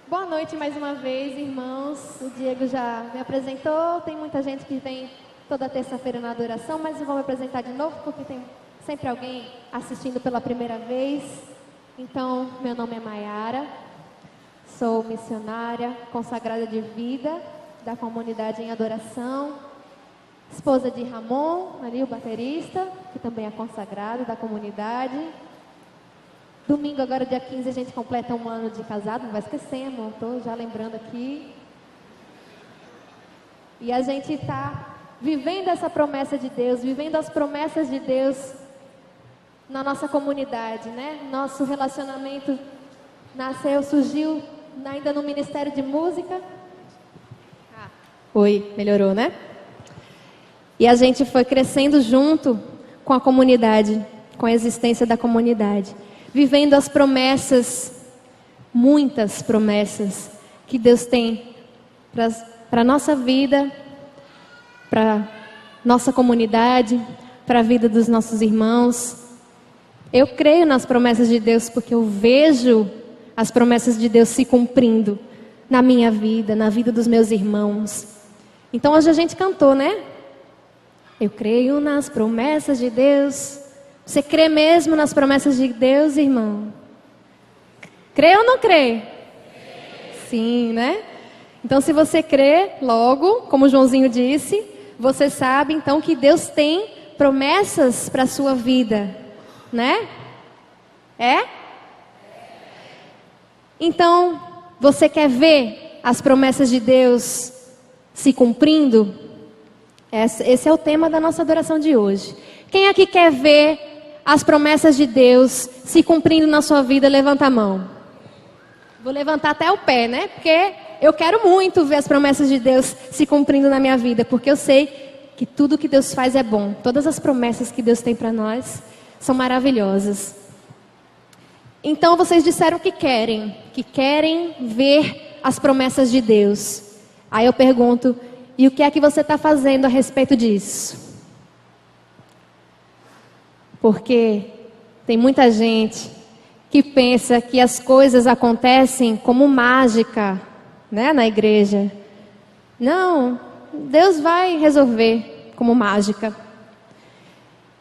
Boa noite mais uma vez, irmãos. O Diego já me apresentou. Tem muita gente que vem toda terça-feira na adoração, mas eu vou me apresentar de novo porque tem sempre alguém assistindo pela primeira vez. Então, meu nome é Maiara, sou missionária, consagrada de vida da comunidade em adoração, esposa de Ramon, ali o baterista, que também é consagrado da comunidade. Domingo, agora dia 15, a gente completa um ano de casado, não vai esquecer, não estou já lembrando aqui. E a gente está vivendo essa promessa de Deus, vivendo as promessas de Deus na nossa comunidade, né? Nosso relacionamento surgiu ainda no Ministério de Música. Oi, melhorou, né? E a gente foi crescendo junto com a comunidade, com a existência da comunidade. Vivendo as promessas, muitas promessas que Deus tem para a nossa vida, para nossa comunidade, para a vida dos nossos irmãos. Eu creio nas promessas de Deus porque eu vejo as promessas de Deus se cumprindo na minha vida, na vida dos meus irmãos. Então hoje a gente cantou, né? Eu creio nas promessas de Deus. Você crê mesmo nas promessas de Deus, irmão? Crê ou não crê? Sim, né? Então, se você crê, logo, como o Joãozinho disse, você sabe, então, que Deus tem promessas para a sua vida, né? É? Então, você quer ver as promessas de Deus se cumprindo? Esse é o tema da nossa adoração de hoje. Quem aqui quer ver as promessas de Deus se cumprindo na sua vida? Levanta a mão. Vou levantar até o pé, né? Porque eu quero muito ver as promessas de Deus se cumprindo na minha vida. Porque eu sei que tudo que Deus faz é bom. Todas as promessas que Deus tem para nós são maravilhosas. Então vocês disseram que querem ver as promessas de Deus. Aí eu pergunto, e o que é que você está fazendo a respeito disso? Porque tem muita gente que pensa que as coisas acontecem como mágica, né, na igreja. Não, Deus vai resolver como mágica.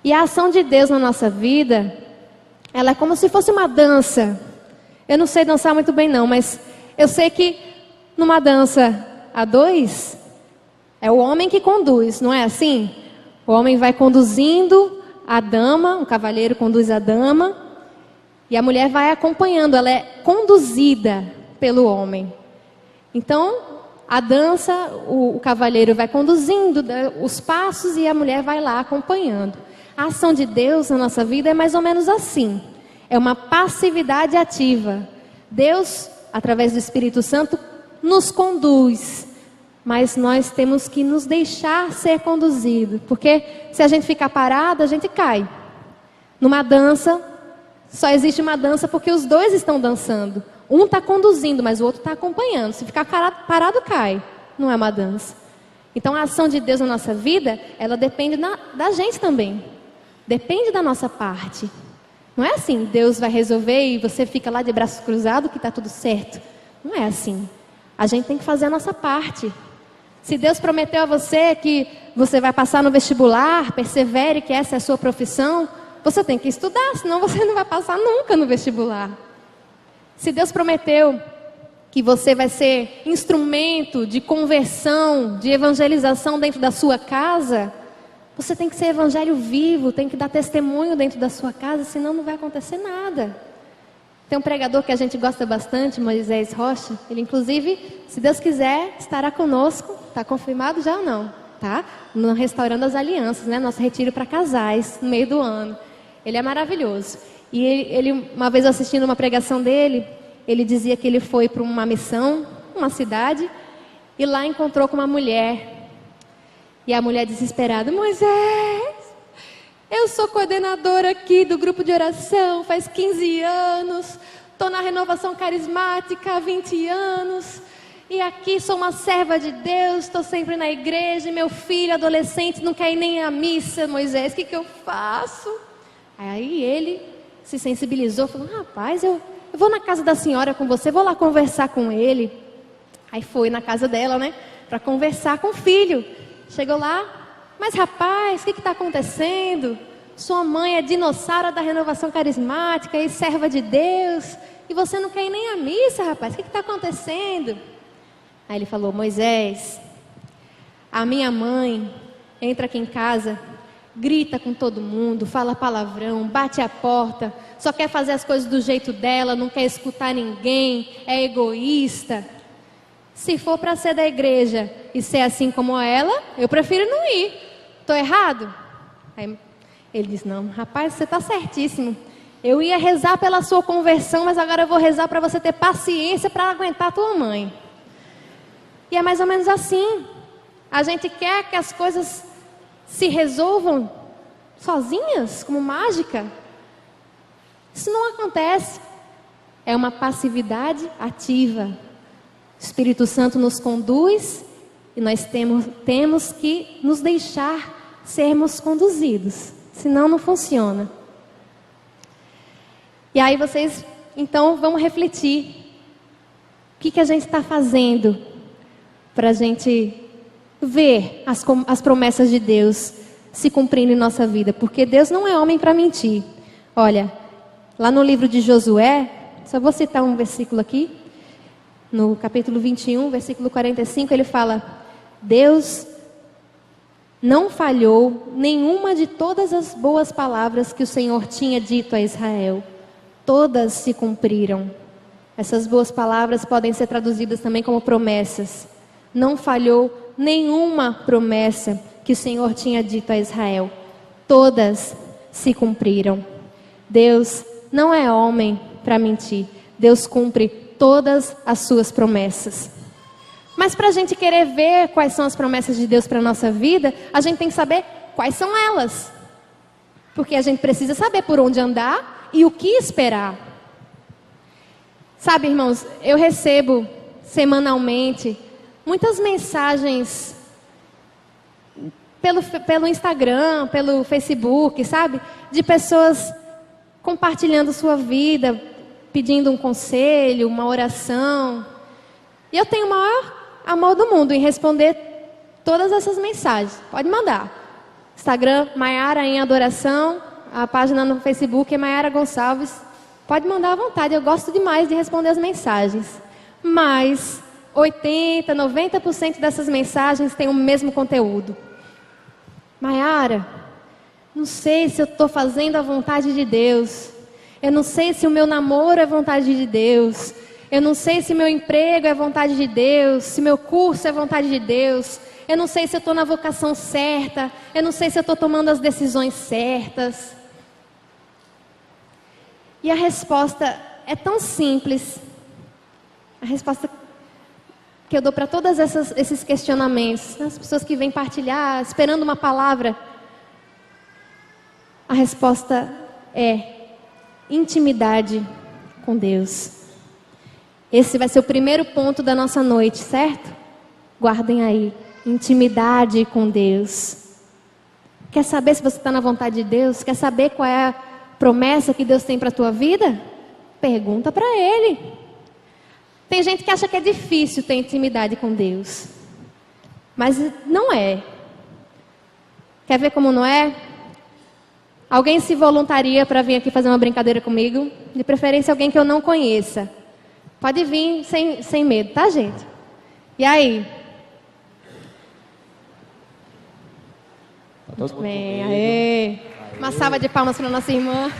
E a ação de Deus na nossa vida, ela é como se fosse uma dança. Eu não sei dançar muito bem não, mas eu sei que numa dança a dois, é o homem que conduz, não é assim? O homem vai conduzindo a dama, o cavalheiro conduz a dama, e a mulher vai acompanhando, ela é conduzida pelo homem. Então, a dança, o cavalheiro vai conduzindo os passos e a mulher vai lá acompanhando. A ação de Deus na nossa vida é mais ou menos assim. É uma passividade ativa. Deus, através do Espírito Santo, nos conduz. Mas nós temos que nos deixar ser conduzido. Porque se a gente ficar parado, a gente cai. Numa dança, só existe uma dança porque os dois estão dançando. Um está conduzindo, mas o outro está acompanhando. Se ficar parado, cai. Não é uma dança. Então a ação de Deus na nossa vida, ela depende da gente também. Depende da nossa parte. Não é assim, Deus vai resolver e você fica lá de braços cruzados que está tudo certo. Não é assim. A gente tem que fazer a nossa parte. Se Deus prometeu a você que você vai passar no vestibular, persevere que essa é a sua profissão, você tem que estudar, senão você não vai passar nunca no vestibular. Se Deus prometeu que você vai ser instrumento de conversão, de evangelização dentro da sua casa, você tem que ser evangelho vivo, tem que dar testemunho dentro da sua casa, senão não vai acontecer nada. Tem um pregador que a gente gosta bastante, Moisés Rocha. Ele, inclusive, se Deus quiser, estará conosco. Está confirmado já ou não? Tá? No Restaurando as Alianças, né? Nosso retiro para casais, no meio do ano. Ele é maravilhoso. E ele, uma vez assistindo uma pregação dele, ele dizia que ele foi para uma missão, uma cidade, e lá encontrou com uma mulher. E a mulher desesperada, Moisés, eu sou coordenadora aqui do grupo de oração faz 15 anos, estou na renovação carismática há 20 anos, e aqui sou uma serva de Deus, estou sempre na igreja, e meu filho adolescente não quer ir nem à missa, Moisés, o que eu faço? Aí ele se sensibilizou, falou, rapaz, eu vou na casa da senhora com você, vou lá conversar com ele. Aí foi na casa dela, né? Para conversar com o filho. Chegou lá, mas rapaz, o que está acontecendo? Sua mãe é dinossauro da renovação carismática e serva de Deus. E você não quer ir nem à missa, rapaz, o que está acontecendo? Aí ele falou, Moisés, a minha mãe entra aqui em casa, grita com todo mundo, fala palavrão, bate a porta, só quer fazer as coisas do jeito dela, não quer escutar ninguém, é egoísta. Se for para ser da igreja e ser assim como ela, eu prefiro não ir. Estou errado? Aí ele disse, não, rapaz, você está certíssimo. Eu ia rezar pela sua conversão, mas agora eu vou rezar para você ter paciência para aguentar a tua mãe. E é mais ou menos assim. A gente quer que as coisas se resolvam sozinhas, como mágica. Isso não acontece. É uma passividade ativa. O Espírito Santo nos conduz e nós temos que nos deixar sermos conduzidos. Senão não funciona. E aí vocês, então, vão refletir. O que a gente está fazendo para a gente ver as promessas de Deus se cumprindo em nossa vida? Porque Deus não é homem para mentir. Olha, lá no livro de Josué, só vou citar um versículo aqui. No capítulo 21, versículo 45, ele fala: Deus não falhou nenhuma de todas as boas palavras que o Senhor tinha dito a Israel. Todas se cumpriram. Essas boas palavras podem ser traduzidas também como promessas. Não falhou nenhuma promessa que o Senhor tinha dito a Israel. Todas se cumpriram. Deus não é homem para mentir. Deus cumpre todas as suas promessas. Mas para a gente querer ver quais são as promessas de Deus para a nossa vida, a gente tem que saber quais são elas. Porque a gente precisa saber por onde andar e o que esperar. Sabe, irmãos, eu recebo semanalmente muitas mensagens pelo Instagram, pelo Facebook, sabe? De pessoas compartilhando sua vida, pedindo um conselho, uma oração. E eu tenho o maior amor do mundo em responder todas essas mensagens. Pode mandar. Instagram, Maiara em Adoração. A página no Facebook é Maiara Gonçalves. Pode mandar à vontade. Eu gosto demais de responder as mensagens. Mas 80%, 90% dessas mensagens têm o mesmo conteúdo. Maiara, não sei se eu estou fazendo a vontade de Deus. Eu não sei se o meu namoro é vontade de Deus. Eu não sei se meu emprego é vontade de Deus. Se meu curso é vontade de Deus. Eu não sei se eu estou na vocação certa. Eu não sei se eu estou tomando as decisões certas. E a resposta é tão simples. A resposta que eu dou para todos esses questionamentos, as pessoas que vêm partilhar, esperando uma palavra, a resposta é intimidade com Deus. Esse vai ser o primeiro ponto da nossa noite, certo? Guardem aí, intimidade com Deus. Quer saber se você está na vontade de Deus? Quer saber qual é a promessa que Deus tem para a tua vida? Pergunta para Ele. Tem gente que acha que é difícil ter intimidade com Deus. Mas não é. Quer ver como não é? Alguém se voluntaria para vir aqui fazer uma brincadeira comigo? De preferência alguém que eu não conheça. Pode vir sem medo, tá, gente? E aí? Muito bem, aê. Uma salva de palmas para nossa irmã.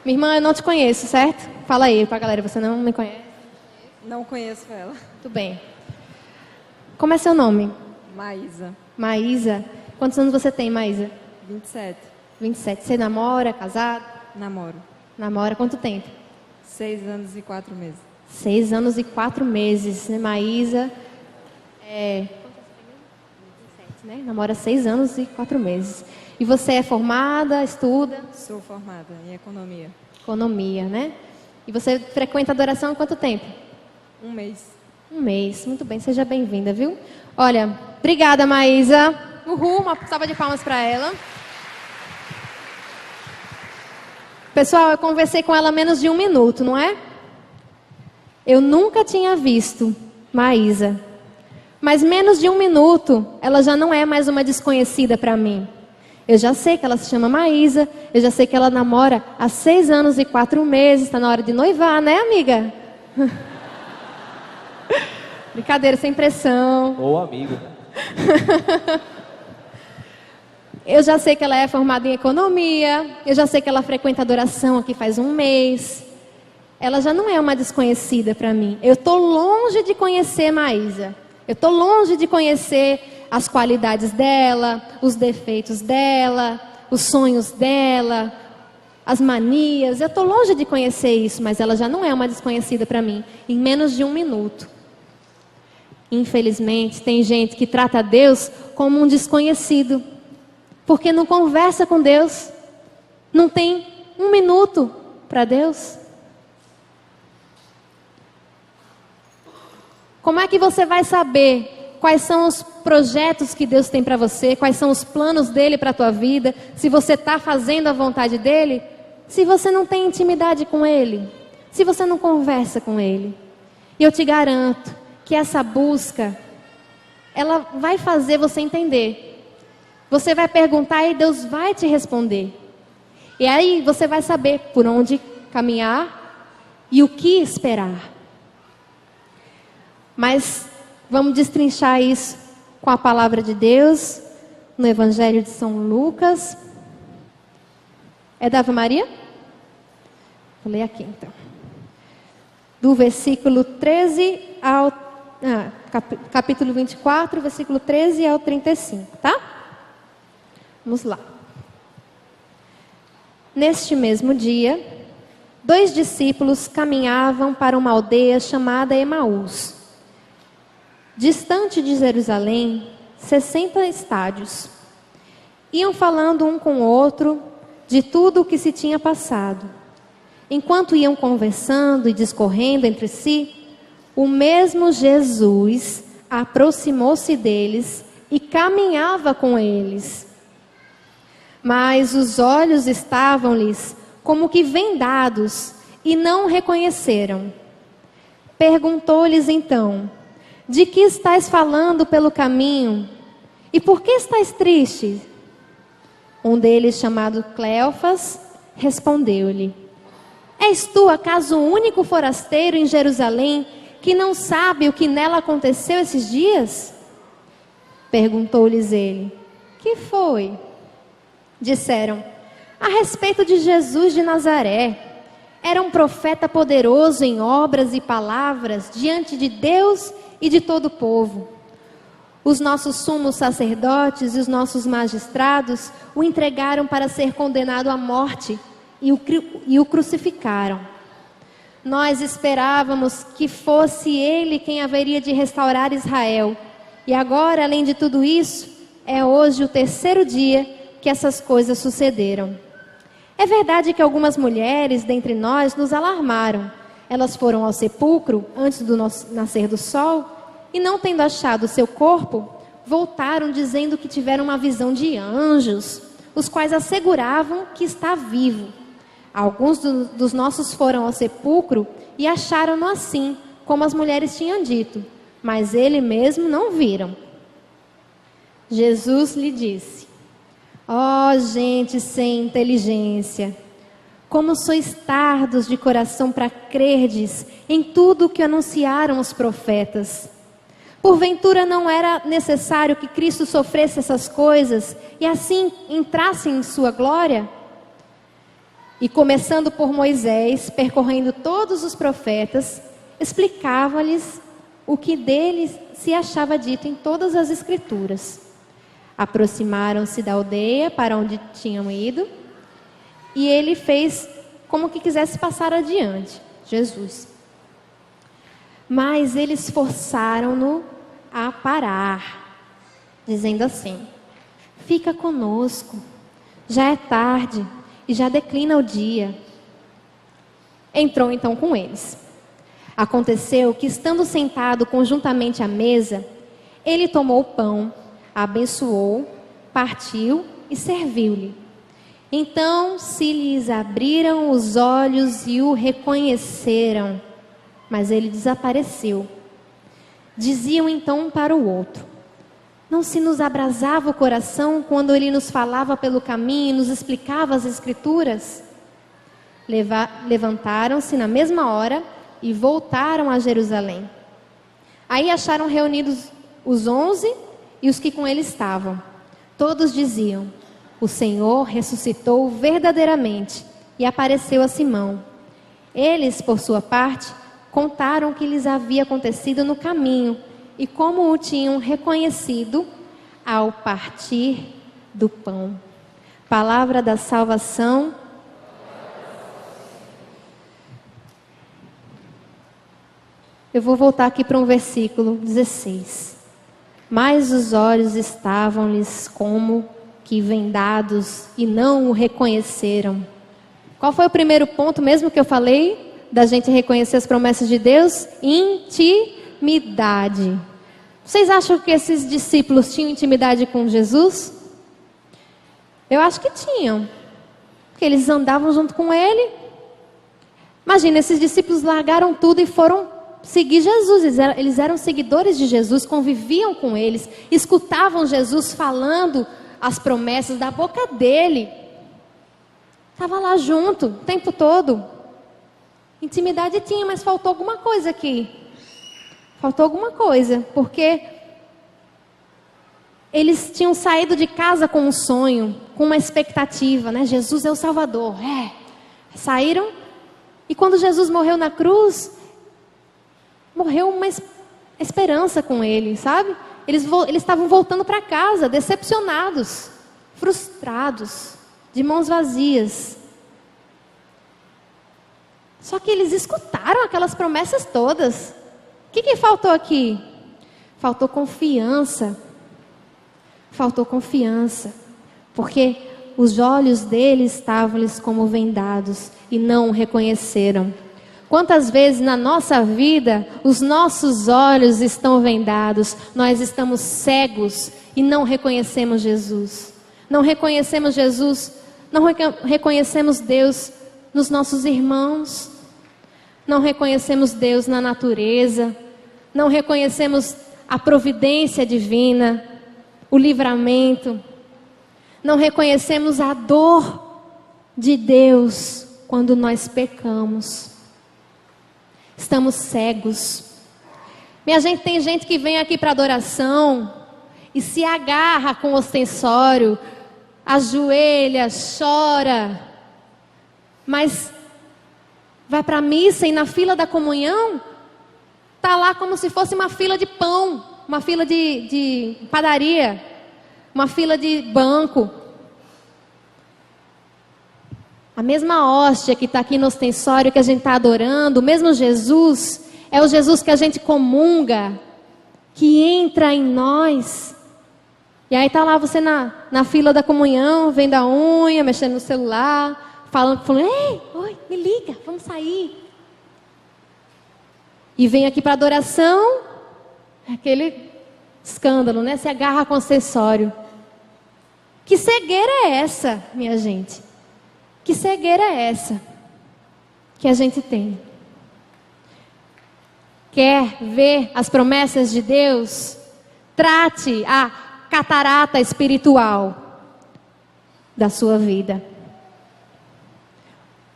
Minha irmã, eu não te conheço, certo? Fala aí pra galera, você não me conhece? Não conheço ela. Tudo bem. Como é seu nome? Maísa. Maísa. Quantos anos você tem, Maísa? 27. 27. Você namora, casado? Namoro. Namora quanto tempo? 6 anos e 4 meses. 6 anos e 4 meses, né, Maísa? Quantos você tem? 27, né? Namora 6 anos e 4 meses. E você é formada, estuda? Sou formada em economia. Economia, né? E você frequenta a adoração há quanto tempo? 1 mês. 1 mês. Muito bem, seja bem-vinda, viu? Olha, obrigada, Maísa. Uhul, uma salva de palmas para ela. Pessoal, eu conversei com ela menos de 1 minuto, não é? Eu nunca tinha visto Maísa. Mas menos de 1 minuto, ela já não é mais uma desconhecida para mim. Eu já sei que ela se chama Maísa, eu já sei que ela namora há 6 anos e 4 meses, está na hora de noivar, né, amiga? Brincadeira, sem pressão. Ou amigo, né? Eu já sei que ela é formada em economia, eu já sei que ela frequenta adoração aqui faz 1 mês. Ela já não é uma desconhecida para mim. Eu estou longe de conhecer Maísa. Eu estou longe de conhecer as qualidades dela, os defeitos dela, os sonhos dela, as manias. Eu estou longe de conhecer isso, mas ela já não é uma desconhecida para mim, em menos de 1 minuto. Infelizmente, tem gente que trata Deus como um desconhecido, porque não conversa com Deus, não tem 1 minuto para Deus. Como é que você vai saber quais são os projetos que Deus tem para você, quais são os planos dele para a tua vida, se você está fazendo a vontade dele, se você não tem intimidade com ele, se você não conversa com ele? E eu te garanto que essa busca, ela vai fazer você entender. Você vai perguntar e Deus vai te responder. E aí você vai saber por onde caminhar e o que esperar. Mas vamos destrinchar isso com a palavra de Deus no Evangelho de São Lucas. É da Ave Maria? Vou ler aqui então. Do versículo 13 ao... capítulo 24, versículo 13 ao 35, tá? Vamos lá. Neste mesmo dia, 2 discípulos caminhavam para uma aldeia chamada Emaús, distante de Jerusalém, 60 estádios. Iam falando um com o outro de tudo o que se tinha passado. Enquanto iam conversando e discorrendo entre si, o mesmo Jesus aproximou-se deles e caminhava com eles. Mas os olhos estavam-lhes como que vendados e não o reconheceram. Perguntou-lhes então: de que estáis falando pelo caminho? E por que estáis tristes? Um deles, chamado Cleofas, respondeu-lhe: és tu acaso o único forasteiro em Jerusalém que não sabe o que nela aconteceu esses dias? Perguntou-lhes ele: que foi? Disseram: a respeito de Jesus de Nazaré. Era um profeta poderoso em obras e palavras diante de Deus e de todo o povo. Os nossos sumos sacerdotes e os nossos magistrados o entregaram para ser condenado à morte e o crucificaram. Nós esperávamos que fosse ele quem haveria de restaurar Israel. E agora, além de tudo isso, é hoje o 3º dia que essas coisas sucederam. É verdade que algumas mulheres dentre nós nos alarmaram. Elas foram ao sepulcro antes do nascer do sol e, não tendo achado o seu corpo, voltaram dizendo que tiveram uma visão de anjos, os quais asseguravam que está vivo. Alguns dos nossos foram ao sepulcro e acharam-no assim, como as mulheres tinham dito, mas ele mesmo não viram. Jesus lhe disse: ó gente sem inteligência, como sois tardos de coração para crerdes em tudo o que anunciaram os profetas. Porventura não era necessário que Cristo sofresse essas coisas e assim entrasse em sua glória? E começando por Moisés, percorrendo todos os profetas, explicava-lhes o que deles se achava dito em todas as Escrituras. Aproximaram-se da aldeia para onde tinham ido, e ele fez como que quisesse passar adiante, Jesus. Mas eles forçaram-no a parar, dizendo assim: fica conosco, já é tarde e já declina o dia. Entrou então com eles. Aconteceu que, estando sentado conjuntamente à mesa, ele tomou o pão, abençoou, partiu e serviu-lhe. Então se lhes abriram os olhos e o reconheceram, mas ele desapareceu. Diziam então um para o outro: não se nos abrasava o coração quando ele nos falava pelo caminho e nos explicava as Escrituras? Levantaram-se na mesma hora e voltaram a Jerusalém. Aí acharam reunidos os 11 e os que com ele estavam. Todos diziam: o Senhor ressuscitou verdadeiramente e apareceu a Simão. Eles, por sua parte, contaram o que lhes havia acontecido no caminho e como o tinham reconhecido ao partir do pão. Palavra da salvação. Eu vou voltar aqui para um versículo 16. Mas os olhos estavam-lhes como que vendados e não o reconheceram. Qual foi o primeiro ponto mesmo que eu falei da gente reconhecer as promessas de Deus? Intimidade. Vocês acham que esses discípulos tinham intimidade com Jesus? Eu acho que tinham, porque eles andavam junto com ele. Imagina, esses discípulos largaram tudo e foram seguir Jesus. Eles eram seguidores de Jesus, conviviam com eles, escutavam Jesus falando as promessas da boca dele. Estava lá junto o tempo todo. Intimidade tinha, mas faltou alguma coisa aqui. Faltou alguma coisa, porque eles tinham saído de casa com um sonho, com uma expectativa, né? Jesus é o Salvador. Saíram, e quando Jesus morreu na cruz, morreu uma esperança com ele, sabe? Eles estavam voltando para casa, decepcionados, frustrados, de mãos vazias. Só que eles escutaram aquelas promessas todas. O que faltou aqui? Faltou confiança. Faltou confiança. Porque os olhos deles estavam-lhes como vendados e não o reconheceram. Quantas vezes na nossa vida os nossos olhos estão vendados, nós estamos cegos e não reconhecemos Jesus. Não reconhecemos Jesus, não reconhecemos Deus nos nossos irmãos, não reconhecemos Deus na natureza, não reconhecemos a providência divina, o livramento, não reconhecemos a dor de Deus quando nós pecamos. Estamos cegos. Minha gente, tem gente que vem aqui para adoração e se agarra com o ostensório, ajoelha, chora, mas vai para a missa e na fila da comunhão está lá como se fosse uma fila de pão, uma fila de padaria, uma fila de banco. A mesma hóstia que está aqui no ostensório que a gente está adorando, o mesmo Jesus, é o Jesus que a gente comunga, que entra em nós. E aí está lá você na fila da comunhão, vendo a unha, mexendo no celular, falando, ei, oi, me liga, vamos sair. E vem aqui para adoração, aquele escândalo, né? Se agarra com o acessório. Que cegueira é essa, minha gente? Que cegueira é essa que a gente tem? Quer ver as promessas de Deus? Trate a catarata espiritual da sua vida.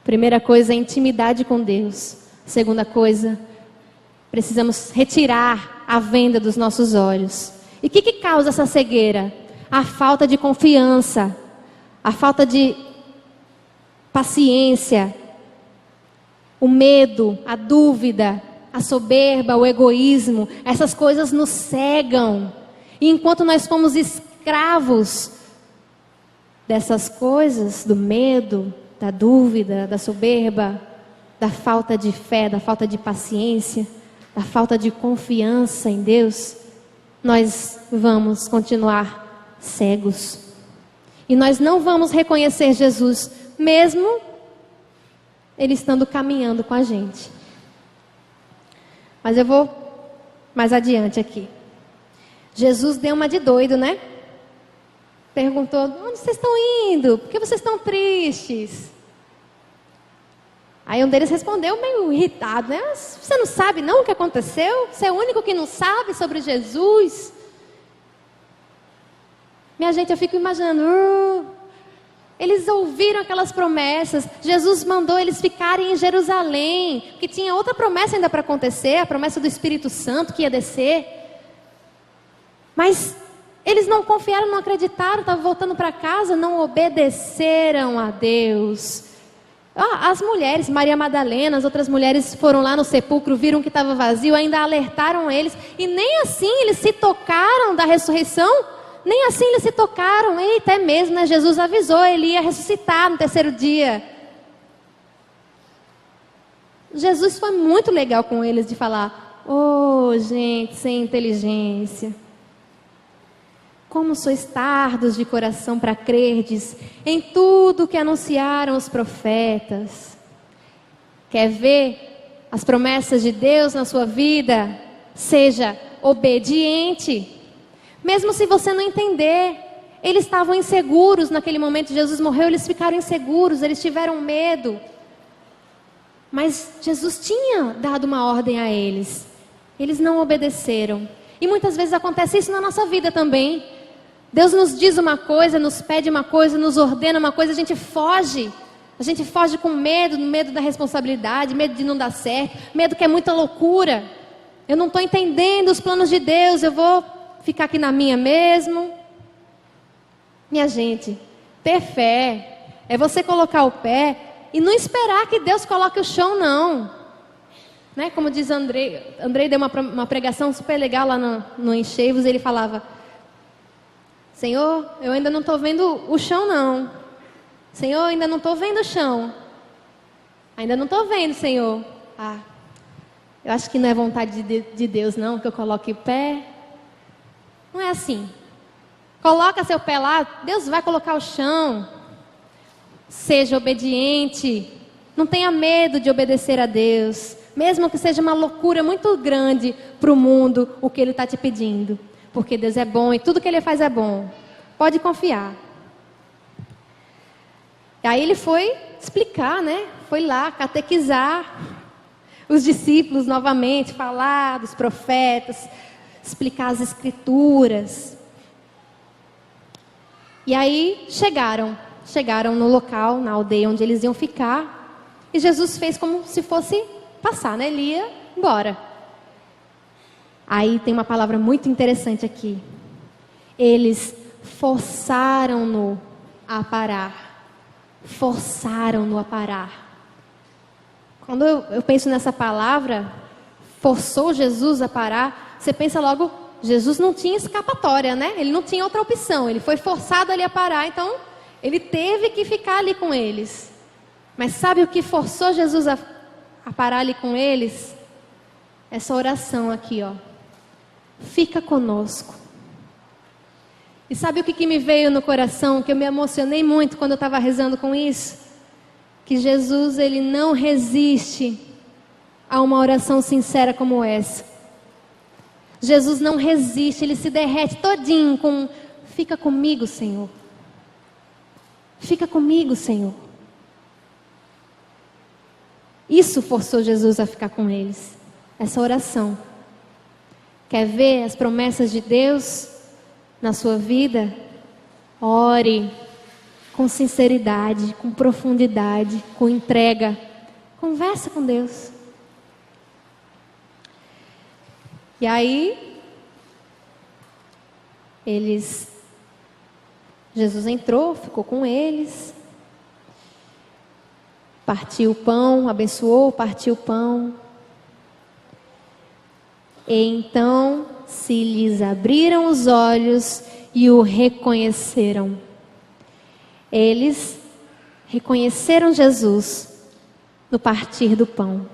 Primeira coisa, intimidade com Deus. Segunda coisa, precisamos retirar a venda dos nossos olhos. E o que causa essa cegueira? A falta de confiança, a falta de paciência, o medo, a dúvida, a soberba, o egoísmo. Essas coisas nos cegam. E enquanto nós fomos escravos dessas coisas, do medo, da dúvida, da soberba, da falta de fé, da falta de paciência, da falta de confiança em Deus, nós vamos continuar cegos. E nós não vamos reconhecer Jesus, mesmo Ele estando caminhando com a gente. Mas eu vou mais adiante aqui. Jesus deu uma de doido, né? perguntou: onde vocês estão indo? Por que vocês estão tristes? Aí um deles respondeu meio irritado, né? Você não sabe não o que aconteceu? Você é o único que não sabe sobre Jesus? Minha gente, eu fico imaginando, eles ouviram aquelas promessas, Jesus mandou eles ficarem em Jerusalém, que tinha outra promessa ainda para acontecer, a promessa do Espírito Santo que ia descer. Mas eles não confiaram, não acreditaram, estavam voltando para casa, não obedeceram a Deus. As mulheres, Maria Madalena, as outras mulheres foram lá no sepulcro, viram que estava vazio, ainda alertaram eles, e nem assim eles se tocaram da ressurreição, nem assim eles se tocaram. Eita, é mesmo, né? Jesus avisou, ele ia ressuscitar no terceiro dia. Jesus foi muito legal com eles de falar: gente, sem inteligência, como sois tardos de coração para crerdes em tudo que anunciaram os profetas. Quer ver as promessas de Deus na sua vida? Seja obediente. Mesmo se você não entender. Eles estavam inseguros naquele momento, Jesus morreu, eles ficaram inseguros, eles tiveram medo. Mas Jesus tinha dado uma ordem a eles. Eles não obedeceram. E muitas vezes acontece isso na nossa vida também. Deus nos diz uma coisa, nos pede uma coisa, nos ordena uma coisa, a gente foge. A gente foge com medo, medo da responsabilidade, medo de não dar certo, medo que é muita loucura. Eu não estou entendendo os planos de Deus, eu vou ficar aqui na minha mesmo. Minha gente, ter fé é você colocar o pé e não esperar que Deus coloque o chão, não. Né? Como diz Andrei deu uma pregação super legal lá no Enchevos, ele falava: Senhor, eu ainda não estou vendo o chão, não. Senhor, eu ainda não estou vendo o chão. Ainda não estou vendo, Senhor. Eu acho que não é vontade de Deus, não, que eu coloque o pé. Não é assim. Coloca seu pé lá, Deus vai colocar o chão. Seja obediente. Não tenha medo de obedecer a Deus. Mesmo que seja uma loucura muito grande para o mundo, o que Ele está te pedindo. Porque Deus é bom e tudo que Ele faz é bom. Pode confiar. E aí Ele foi explicar, né? Foi lá catequizar os discípulos novamente, falar dos profetas, explicar as escrituras. E aí chegaram no local, na aldeia onde eles iam ficar. E Jesus fez como se fosse passar, né? Ele ia embora. Aí tem uma palavra muito interessante aqui. Eles forçaram-no a parar. Forçaram-no a parar. Quando eu penso nessa palavra, forçou Jesus a parar, você pensa logo, Jesus não tinha escapatória, né? Ele não tinha outra opção, ele foi forçado ali a parar, então ele teve que ficar ali com eles. Mas sabe o que forçou Jesus a parar ali com eles? Essa oração aqui, ó. Fica conosco. E sabe o que me veio no coração, que eu me emocionei muito quando eu estava rezando com isso? Que Jesus, Ele não resiste a uma oração sincera como essa. Jesus não resiste, Ele se derrete todinho com: fica comigo, Senhor. Fica comigo, Senhor. Isso forçou Jesus a ficar com eles. Essa oração. Quer ver as promessas de Deus na sua vida? Ore com sinceridade, com profundidade, com entrega. Conversa com Deus. E aí, Jesus entrou, ficou com eles, partiu o pão, abençoou, partiu o pão. E então se lhes abriram os olhos e o reconheceram. Eles reconheceram Jesus no partir do pão.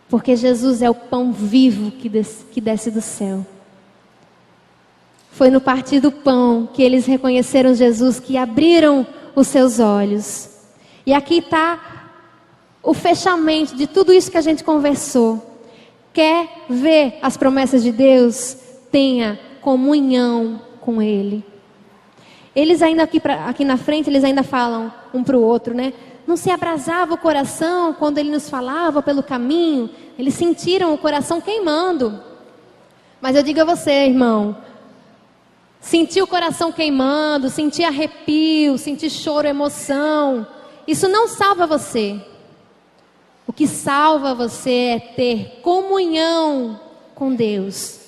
Porque Jesus é o pão vivo que desce do céu. Foi no partir do pão que eles reconheceram Jesus, que abriram os seus olhos. E aqui está o fechamento de tudo isso que a gente conversou. Quer ver as promessas de Deus? Tenha comunhão com Ele. Eles ainda aqui na frente, eles ainda falam um para o outro, né? Não se abrasava o coração quando ele nos falava pelo caminho. Eles sentiram o coração queimando. Mas eu digo a você, irmão, sentir o coração queimando, sentir arrepio, sentir choro, emoção, isso não salva você. O que salva você é ter comunhão com Deus.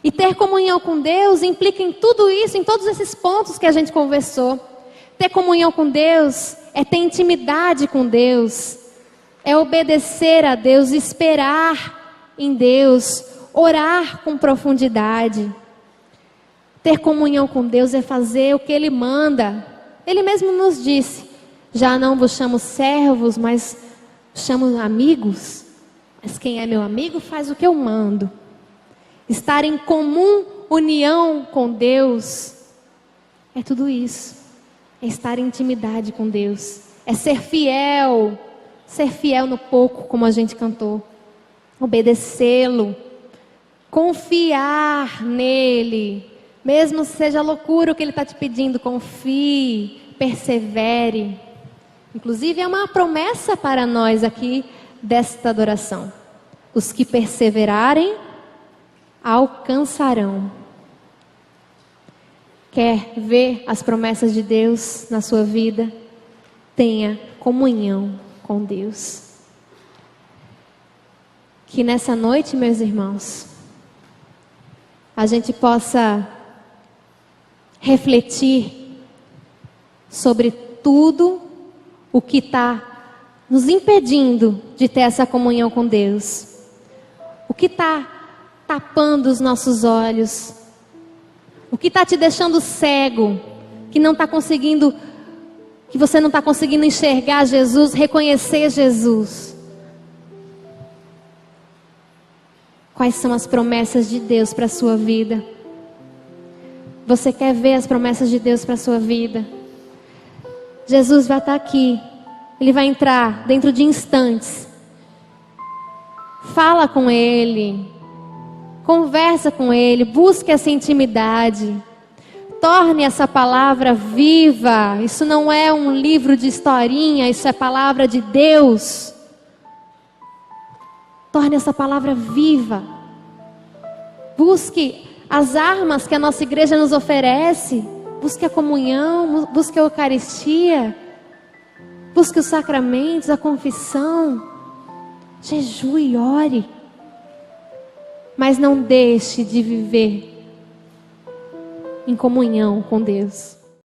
E ter comunhão com Deus implica em tudo isso, em todos esses pontos que a gente conversou. Ter comunhão com Deus é ter intimidade com Deus, é obedecer a Deus, esperar em Deus, orar com profundidade. Ter comunhão com Deus é fazer o que Ele manda. Ele mesmo nos disse: já não vos chamo servos, mas chamo amigos. Mas quem é meu amigo faz o que eu mando. Estar em comum união com Deus é tudo isso. É estar em intimidade com Deus. É ser fiel no pouco, como a gente cantou. Obedecê-lo. Confiar nele. Mesmo seja loucura o que ele está te pedindo, confie, persevere. Inclusive é uma promessa para nós aqui desta adoração. Os que perseverarem alcançarão. Quer ver as promessas de Deus na sua vida? Tenha comunhão com Deus. Que nessa noite, meus irmãos, a gente possa refletir sobre tudo o que está nos impedindo de ter essa comunhão com Deus. O que está tapando os nossos olhos? O que está te deixando cego? Que você não está conseguindo enxergar Jesus, reconhecer Jesus? Quais são as promessas de Deus para a sua vida? Você quer ver as promessas de Deus para a sua vida? Jesus vai estar aqui. Ele vai entrar dentro de instantes. Fala com Ele. Conversa com Ele. Busque essa intimidade. Torne essa palavra viva. Isso não é um livro de historinha. Isso é palavra de Deus. Torne essa palavra viva. Busque as armas que a nossa igreja nos oferece. Busque a comunhão, busque a Eucaristia, busque os sacramentos, a confissão. Jejue e ore. Mas não deixe de viver em comunhão com Deus.